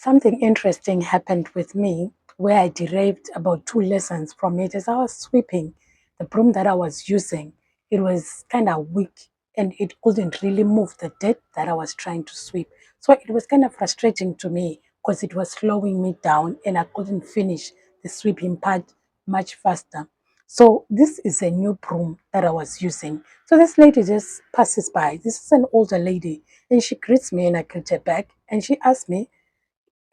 Something interesting happened with me where I derived about two lessons from it. As I was sweeping, the broom that I was using, it was kind of weak and it couldn't really move the dirt that I was trying to sweep. So it was kind of frustrating to me because it was slowing me down and I couldn't finish the sweeping part much faster. So this is a new broom that I was using. So this lady just passes by. This is an older lady and she greets me and I greet her back and she asked me,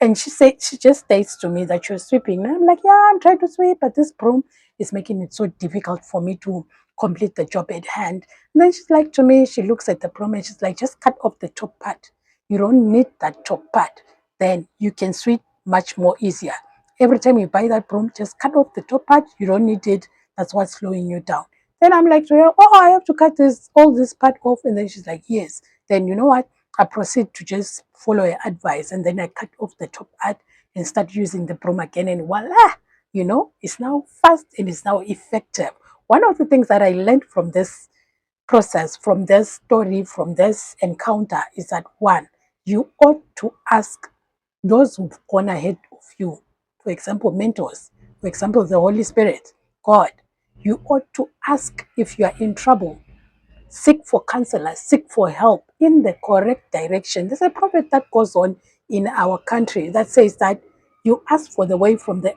and she just states to me that you're sweeping. And I'm like, yeah, I'm trying to sweep, but this broom is making it so difficult for me to complete the job at hand. And then she's like to me, she looks at the broom and she's like, just cut off the top part. You don't need that top part. Then you can sweep much more easier. Every time you buy that broom, just cut off the top part. You don't need it. That's what's slowing you down. Then I'm like to her, oh, I have to cut all this part off. And then she's like, yes. Then you know what? I proceed to just follow her advice and then I cut off the top part and start using the broom again and voila, it's now fast and it's now effective. One of the things that I learned from this process, from this story, from this encounter is that one, you ought to ask those who've gone ahead of you, for example, mentors, for example, the Holy Spirit, God, you ought to ask if you are in trouble. Seek for counselors, seek for help in the correct direction. There's a proverb that goes on in our country that says that you ask for the way from the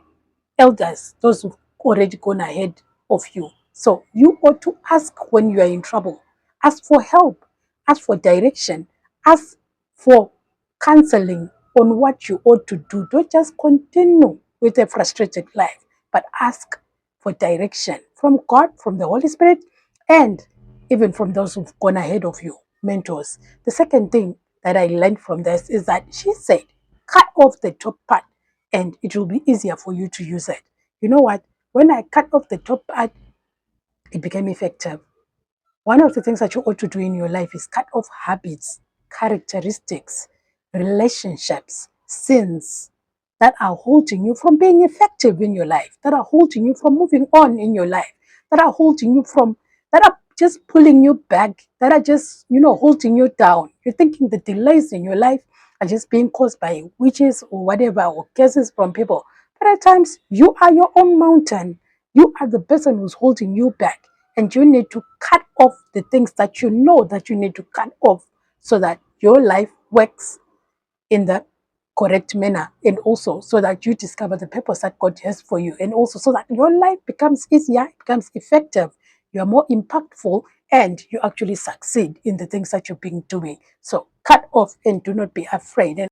elders, those who've already gone ahead of you. So you ought to ask when you are in trouble. Ask for help, ask for direction, ask for counseling on what you ought to do. Don't just continue with a frustrated life, but ask for direction from God, from the Holy Spirit, and even from those who've gone ahead of you, mentors. The second thing that I learned from this is that she said, cut off the top part and it will be easier for you to use it. You know what? When I cut off the top part, it became effective. One of the things that you ought to do in your life is cut off habits, characteristics, relationships, sins that are holding you from being effective in your life, that are holding you from moving on in your life, that are holding you from, that are just pulling you back, that are just, holding you down. You're thinking the delays in your life are just being caused by witches or whatever, or curses from people. But at times, you are your own mountain. You are the person who's holding you back. And you need to cut off the things that you know that you need to cut off so that your life works in the correct manner, and also so that you discover the purpose that God has for you, and also so that your life becomes easier, becomes effective, you are more impactful, and you actually succeed in the things that you've been doing. So cut off and do not be afraid. And